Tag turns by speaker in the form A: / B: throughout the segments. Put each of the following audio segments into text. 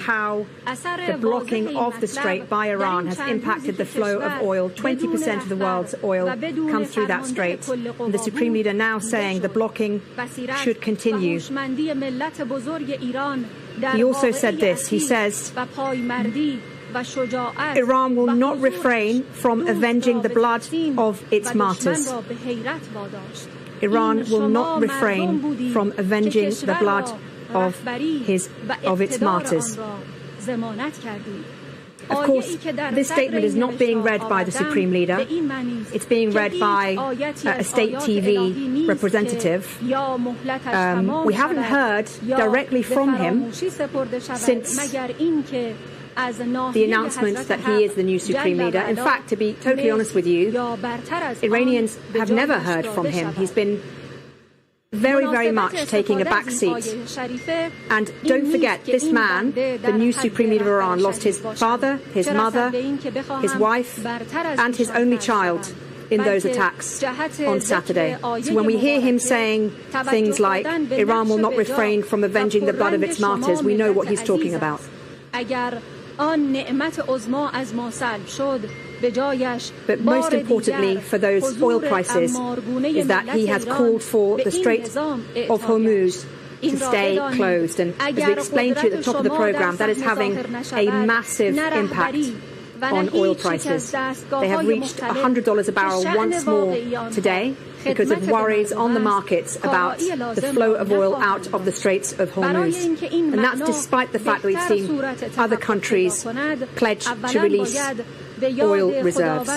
A: how the blocking of the Strait by Iran has impacted the flow of oil. 20% of the world's oil comes through that strait. And the Supreme Leader now saying the blocking should continue. He also said this. He says, Iran will not refrain from avenging the blood of its martyrs. Iran will not refrain from avenging the blood of its martyrs. Of course, this statement is not being read by the Supreme Leader. It's being read by a state TV representative. We haven't heard directly from him since the announcement that he is the new Supreme Leader. In fact, to be totally honest with you, Iranians have never heard from him. He's been very, very much taking a back seat. And don't forget, this man, the new Supreme Leader of Iran, lost his father, his mother, his wife, and his only child in those attacks on Saturday. So when we hear him saying things like, Iran will not refrain from avenging the blood of its martyrs, we know what he's talking about. But most importantly for those oil prices is that he has called for the Strait of Hormuz to stay closed. And as we explained to you at the top of the program, that is having a massive impact on oil prices. They have reached $100 a barrel once more today because of worries on the markets about the flow of oil out of the Straits of Hormuz. And that's despite the fact that we've seen other countries pledge to release oil reserves.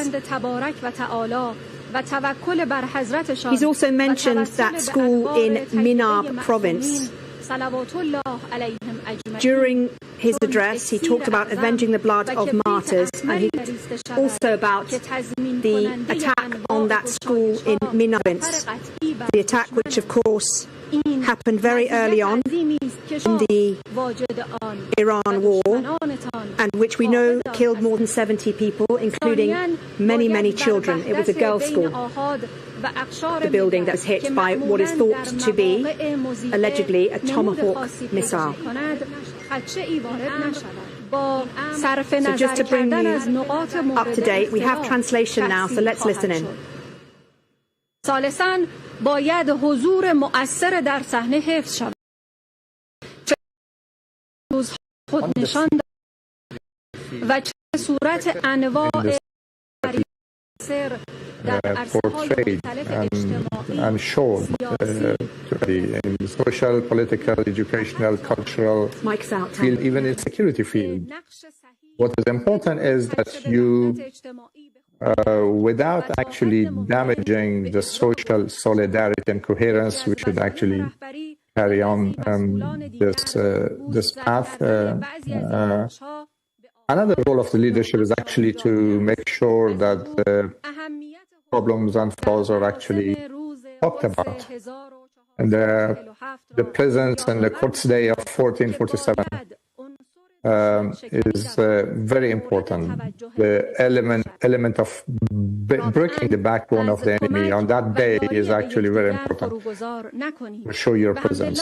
A: He's also mentioned that school in Minab province. During his address, he talked about avenging the blood of martyrs, and he also about the attack on that school in Minab province, the attack which, of course, happened very early on in the Iran war, and which we know killed more than 70 people, including many, many children. It was a girls' school, the building that was hit by what is thought to be, allegedly, a Tomahawk missile. So just to bring you up to date, we have translation now, so let's listen in.
B: ثالثاً باید حضور مؤثر در صحنه حفظ شود. خود نشان و چه صورت انواع
C: portrayed and shown in the social, political, educational, cultural field, even in security field. What is important is that you without actually damaging the social solidarity and coherence, we should actually carry on this path. Another role of the leadership is actually to make sure that the problems and flaws are actually talked about. And the presence and the Quds Day of 1447 is very important. The element of breaking the backbone of the enemy on that day is actually very important. To show your presence.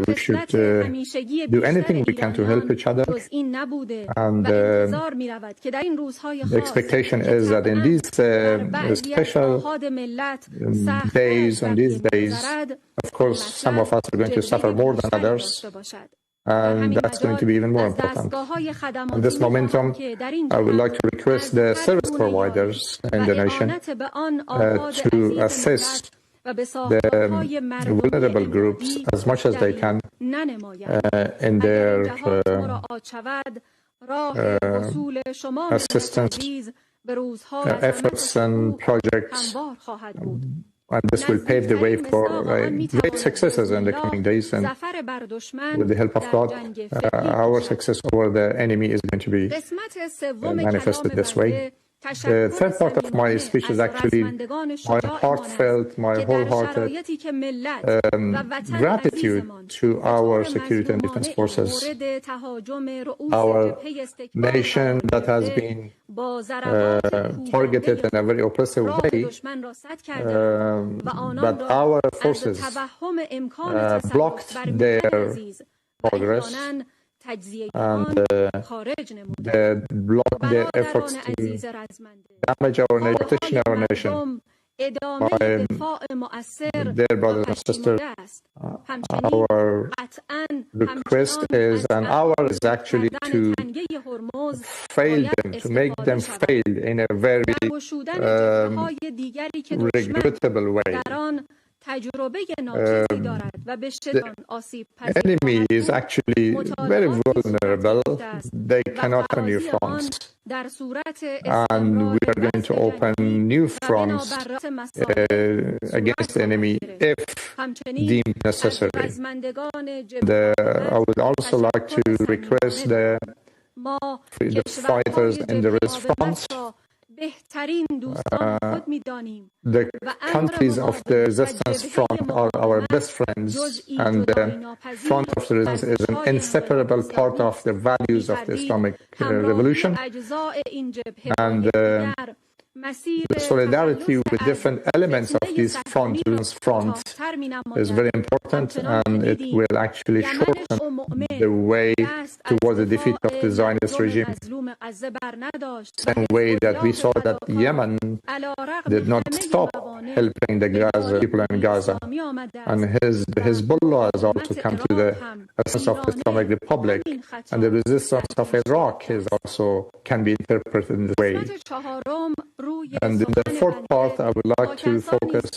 C: We should do anything we can to help each other. And the expectation is that in these special days, on these days, of course, some of us are going to suffer more than others. And that's going to be even more important. On this momentum, I would like to request the service providers in the nation to assist the vulnerable groups as much as they can in their assistance efforts and projects. And this will pave the way for great successes in the coming days. And with the help of God, our success over the enemy is going to be manifested this way. The third part of my speech is actually my heartfelt, my wholehearted gratitude to our security and defense forces, our nation that has been targeted in a very oppressive way, but our forces blocked their progress and they block their efforts to damage our nation, partition our nation. Dear brothers and sisters, our request is, and ours is actually to fail them, to make them fail in a very regrettable way. The enemy is actually very vulnerable. They cannot open new fronts. And we are going to open new fronts against the enemy if deemed necessary. I would also like to request the fighters in the response, the countries of the resistance front are our best friends, and the front of the resistance is an inseparable part of the values of the Islamic revolution, and the solidarity with different elements of these fronts is very important, and it will actually shorten the way towards the defeat of the Zionist regime. Same way that we saw that Yemen did not stop helping the Gaza people in Gaza, and Hezbollah has also come to the essence of the Islamic Republic, and the resistance of Iraq is also can be interpreted in this way. And in the fourth part, I would like to focus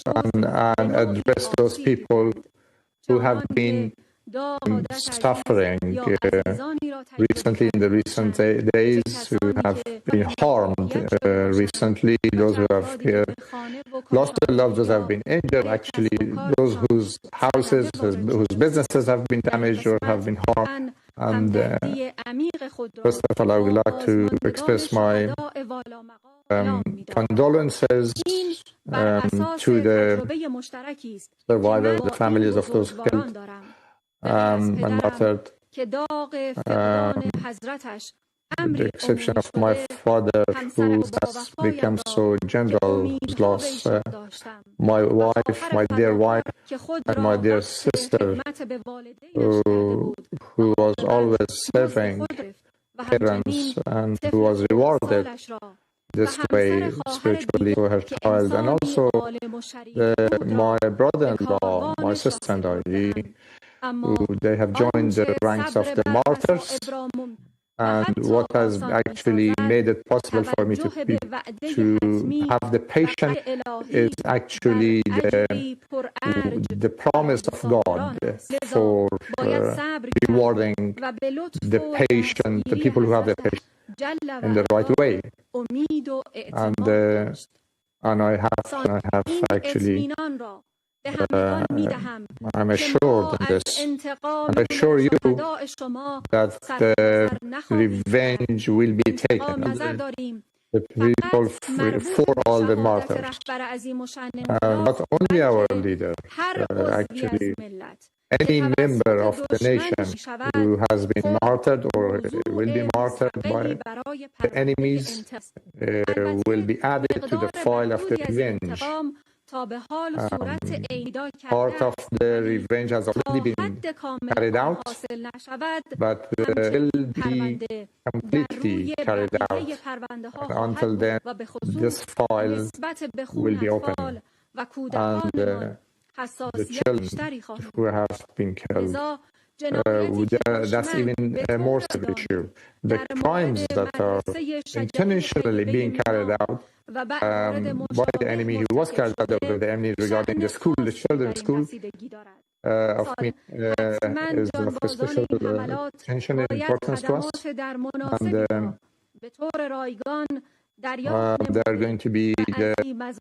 C: on and address those people who have been suffering recently, in the recent days, who have been harmed recently, those who have lost their loved ones, have been injured, actually, those whose houses, whose businesses have been damaged or have been harmed. And first of all, I would like to express my condolences to the survivors, the families of those killed and martyred. With the exception of my father, who has become so general, who's lost my wife, my dear wife, and my dear sister, who was always serving parents and who was rewarded this way spiritually for her child, and also my brother-in-law, my sister-in-law, they have joined the ranks of the martyrs. And what has actually made it possible for me to have the patience is actually the promise of God for rewarding the patient, the people who have the patience in the right way. And I have actually I'm assured in this, and I assure you that the revenge will be taken. The people for all the martyrs, not only our leader, actually any member of the nation who has been martyred or will be martyred by the enemies will be added to the file of the revenge. Part of the revenge has already been carried out, but will be completely carried out. Until then, this file will be open, and the children who have been killed, that's even a more severe issue. The crimes that are intentionally being carried out by the enemy, who was carried out over the enemy regarding the school, the children's school, is of special attention and importance to us. And they are going to be the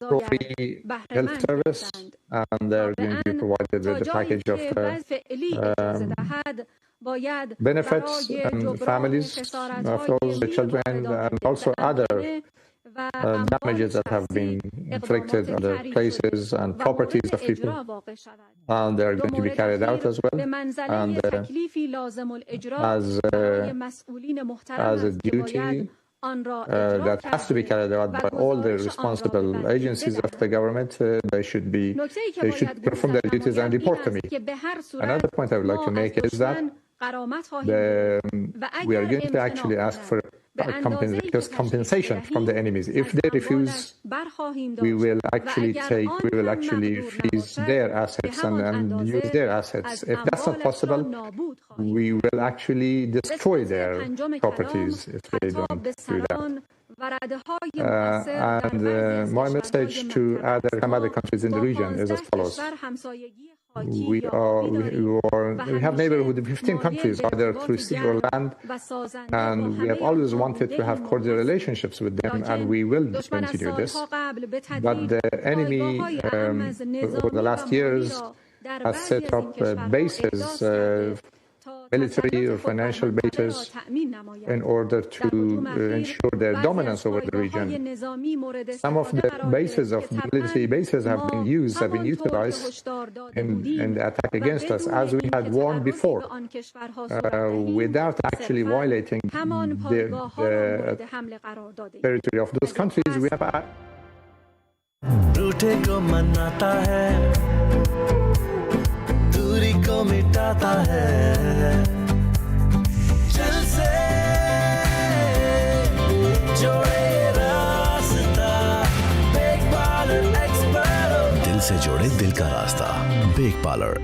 C: free health service, and they are going to be provided with the package of benefits and families of those children, and also other damages that have been inflicted on other places and properties of people, and they are going to be carried out as well, and as a duty that has to be carried out by all the responsible agencies of the government. They should perform their duties and report to me. Another point I would like to make is that we are going to actually ask for compensation from the enemies. If they refuse, we will actually freeze their assets and use their assets. If that's not possible, we will actually destroy their properties if they don't do that. And my message to some other countries in the region is as follows. We have neighborhood in 15 countries, either through sea or land, and we have always wanted to have cordial relationships with them, and we will continue this. But the enemy, over the last years, has set up bases, military or financial bases, in order to ensure their dominance over the region. Some of the bases of military bases have been utilized in the attack against us, as we had warned before, without actually violating the territory of those countries. We have को मिटाता है चल से जोड़े रास्ता bake parlour expert दिल से जोड़े दिल का रास्ता बेक पार्लर